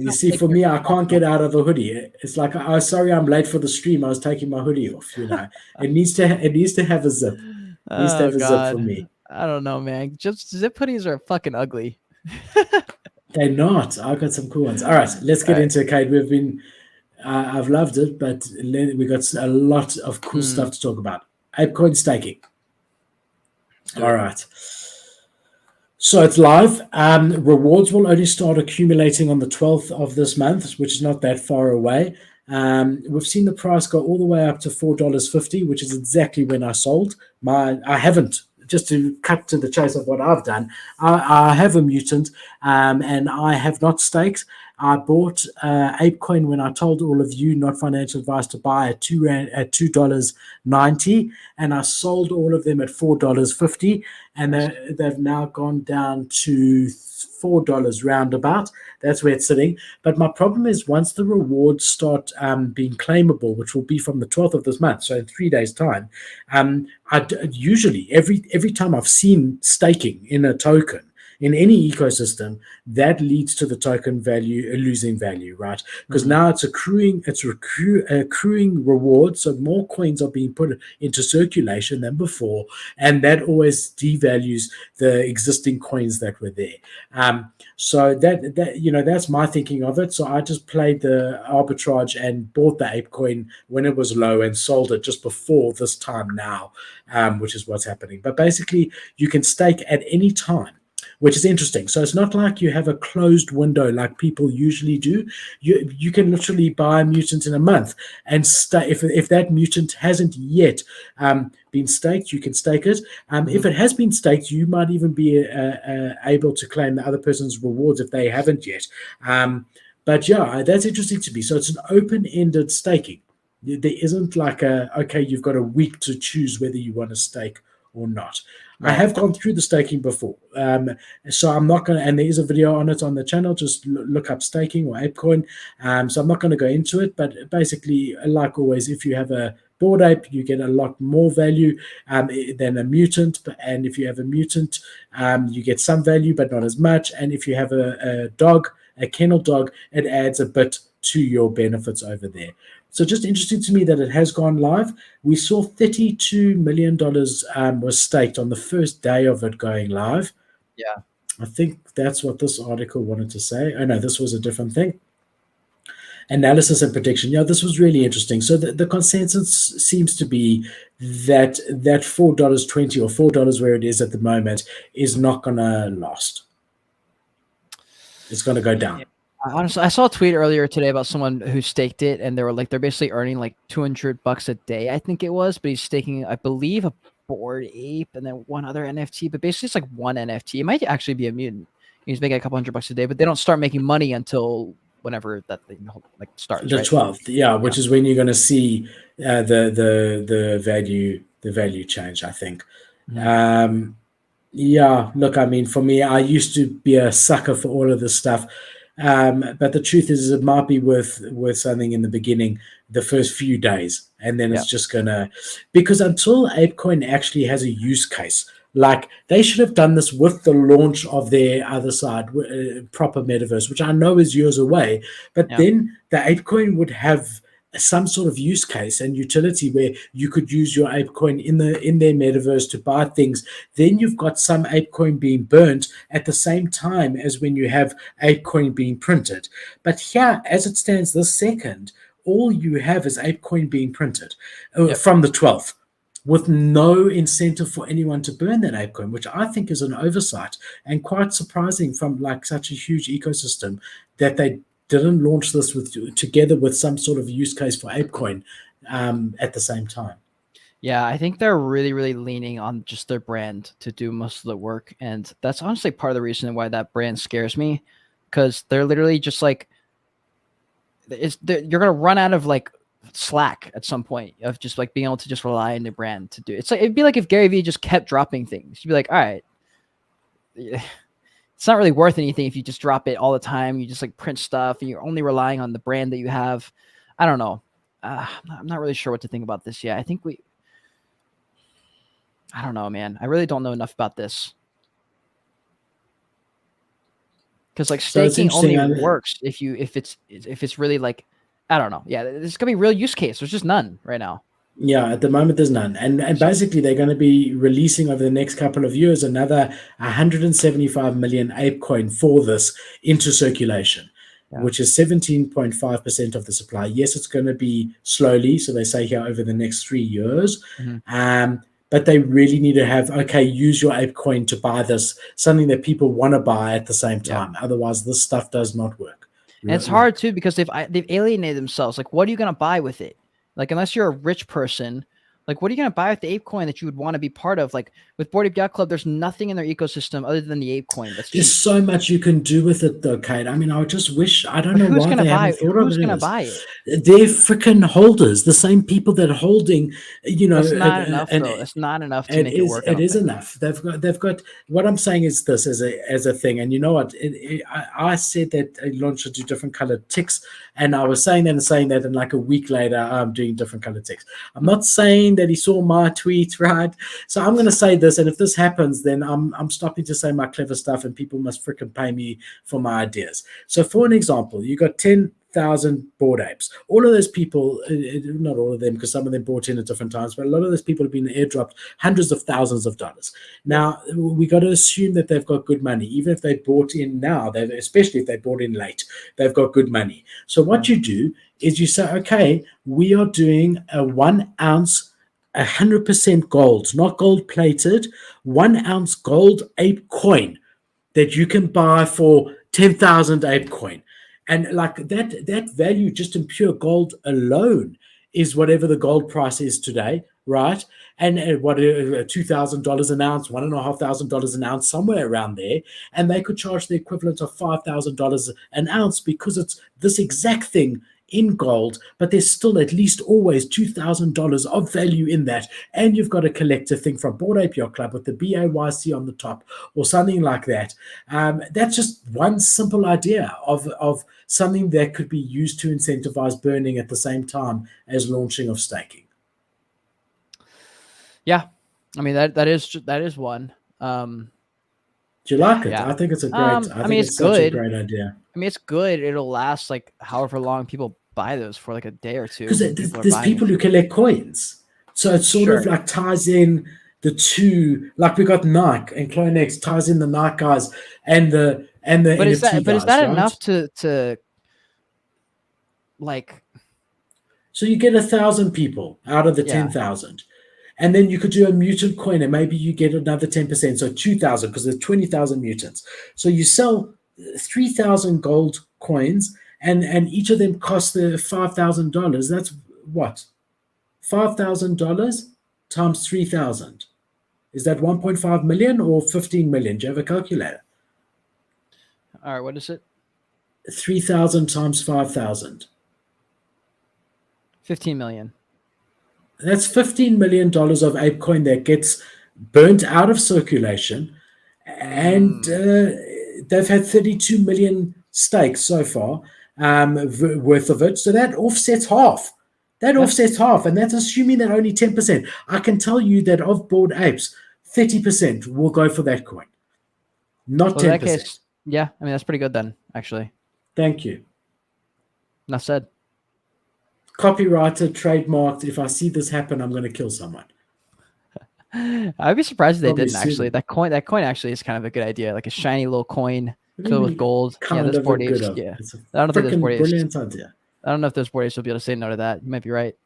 You see, for me, I can't get out of a hoodie. It's like, oh, sorry, I'm late for the stream. I was taking my hoodie off. It needs to have a zip. It needs to Oh have a zip for God. me. I don't know, man. Just zip hoodies are fucking ugly. They're not. I got some cool ones. All right, let's All get right. into it, Kate. I've loved it, but we got a lot of cool stuff to talk about. Apecoin staking. Let's do All it. right. So it's live. Rewards will only start accumulating on the 12th of this month, which is not that far away. We've seen the price go all the way up to $4.50, which is exactly when I sold. I haven't, just to cut to the chase of what I've done, I have a mutant, and I have not staked. I bought Apecoin when I told all of you, not financial advice, to buy at $2.90, and I sold all of them at $4.50, and they've now gone down to $4 roundabout. That's where it's sitting. But my problem is once the rewards start being claimable, which will be from the 12th of this month, so in 3 days' time, usually every time I've seen staking in a token in any ecosystem, that leads to the token value losing value, right? Because now it's accruing rewards, so more coins are being put into circulation than before, and that always devalues the existing coins that were there. So that's my thinking of it. So I just played the arbitrage and bought the Apecoin when it was low and sold it just before this time now, which is what's happening. But basically, you can stake at any time, which is interesting. So it's not like you have a closed window like people usually do. You can literally buy a mutant in a month, and if that mutant hasn't yet been staked, you can stake it. If it has been staked, you might even be able to claim the other person's rewards if they haven't yet. But yeah, that's interesting to me. So it's an open-ended staking. There isn't like okay, you've got a week to choose whether you want to stake or not. I have gone through the staking before, so I'm not going to, and there is a video on it on the channel, just look up staking or Apecoin, so I'm not going to go into it, but basically, like always, if you have a Bored Ape, you get a lot more value than a mutant, and if you have a mutant, you get some value, but not as much, and if you have a dog, a kennel dog, it adds a bit to your benefits over there. So just interesting to me that it has gone live. We saw $32 million was staked on the first day of it going live. Yeah. I think that's what this article wanted to say. Oh, no, this was a different thing. Analysis and prediction. Yeah, this was really interesting. So the consensus seems to be that $4.20 or $4 where it is at the moment is not going to last. It's going to go down. Yeah. Honestly, I saw a tweet earlier today about someone who staked it, and they were like, they're basically earning like $200 a day, I think it was, but he's staking, I believe, a Bored Ape and then one other NFT, but basically it's like one NFT. It might actually be a mutant. He's making a couple $100 a day, but they don't start making money until whenever that thing like starts. The right? 12th, yeah, which is when you're going to see the value change, I think. Yeah, look, I mean, for me, I used to be a sucker for all of this stuff. But the truth is, it might be worth something in the beginning, the first few days, and then it's just gonna, because until Apecoin actually has a use case, like they should have done this with the launch of their other side, proper metaverse, which I know is years away, but then the Apecoin would have some sort of use case and utility where you could use your Apecoin in their metaverse to buy things. Then you've got some Apecoin being burnt at the same time as when you have Apecoin being printed. But here, as it stands this second, all you have is Apecoin being printed from the 12th, with no incentive for anyone to burn that Apecoin, which I think is an oversight and quite surprising from like such a huge ecosystem that they didn't launch this together with some sort of use case for Apecoin at the same time. Yeah, I think they're really, really leaning on just their brand to do most of the work. And that's honestly part of the reason why that brand scares me, because they're literally just like, you're going to run out of like slack at some point of just like being able to just rely on the brand to do it. It's like, it'd be like if Gary Vee just kept dropping things. You'd be like, all right, it's not really worth anything if you just drop it all the time. You just like print stuff and you're only relying on the brand that you have. I don't know. I'm not really sure what to think about this yet. I don't know, man. I really don't know enough about this. because like So it's staking only interesting. works if it's really like, I don't know. Yeah, this is gonna be real use case. There's just none right now. Yeah, at the moment there's none. And basically they're going to be releasing over the next couple of years another 175 million Apecoin for this into circulation, Yeah. which is 17.5% of the supply. Yes, it's going to be slowly, so they say here over the next 3 years. But they really need to have, okay, use your Apecoin to buy this, something that people want to buy at the same time. Otherwise, this stuff does not work. And it's hard too, because they've alienated themselves. Like, what are you going to buy with it? Like, unless you're a rich person, like, what are you going to buy with the Apecoin that you would want to be part of? Like, with Bored Ape Yacht Club, there's nothing in their ecosystem other than the Apecoin. That's There's so much you can do with it, though, Kate. I mean, I just wish, I don't know why they haven't thought of it. Who's going to buy it? They're freaking holders, the same people that are holding, That's not enough, though. That's not enough to make it work. It is enough. They've got. What I'm saying is this as a thing, and you know what? I said that Elon should do different colored ticks, and I was saying that, and like a week later, I'm doing different colored ticks. I'm not saying that he saw my tweet, right? So I'm going to say this, and if this happens, then I'm stopping to say my clever stuff, and people must freaking pay me for my ideas. So, for an example, you got 10,000 Bored Apes. All of those people, not all of them, because some of them bought in at different times, but a lot of those people have been airdropped hundreds of thousands of dollars. Now, we got to assume that they've got good money. Even if they bought in now, especially if they bought in late, they've got good money. So what you do is you say, okay, we are doing a 1 ounce 100% gold, not gold plated, 1 ounce gold ape coin that you can buy for 10,000 Apecoin. And like that value just in pure gold alone is whatever the gold price is today, right? And what $2,000 an ounce, $1,500 an ounce, somewhere around there. And they could charge the equivalent of $5,000 an ounce because it's this exact thing in gold, but there's still at least always $2,000 of value in that. And you've got a collective thing from Bored Ape Yacht Club with the BAYC on the top or something like that. That's just one simple idea of something that could be used to incentivize burning at the same time as launching of staking. Yeah, I mean that is one. Do you like it? I think it's a great. I think it's such a great idea. I mean, it's good. It'll last like however long people buy those for, like a day or two. Because there's people who collect coins, so it sort of like ties in the two. Like we got Nike and CloneX ties in the Nike guys and the But is NFT that guys, enough to like? So you get 1,000 people out of the 10,000. And then you could do a mutant coin and maybe you get another 10%. So 2,000 because there's 20,000 mutants. So you sell 3,000 gold coins and each of them costs the $5,000. That's what? $5,000 times 3,000. Is that 1.5 million or 15 million? Do you have a calculator? All right, what is it? 3,000 times 5,000. 15 million. That's $15 million of Apecoin that gets burnt out of circulation. And they've had 32 million stakes so far worth of it. So that offsets half. Offsets half. And that's assuming that only 10%. I can tell you that of Bored Apes, 30% will go for that coin. Not 10%. In that case, yeah, I mean, that's pretty good then, actually. Thank you. Enough said. Copyrighted, trademarked. If I see this happen, I'm going to kill someone. I'd be surprised if they didn't actually. That coin actually is kind of a good idea, like a shiny little coin filled with gold. Yeah, those Bored Apes. Yeah, I don't think those Bored Apes. Brilliant idea. I don't know if those Bored Apes will be able to say no to that. You might be right.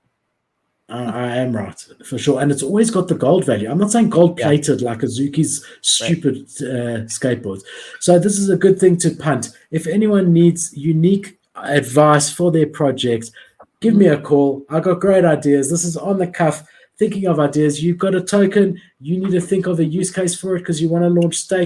I am right for sure, and it's always got the gold value. I'm not saying gold plated like Azuki's stupid skateboards. So this is a good thing to punt. If anyone needs unique advice for their projects, give me a call. I got great ideas. This is on the cuff, thinking of ideas. You've got a token. You need to think of a use case for it because you want to launch stake.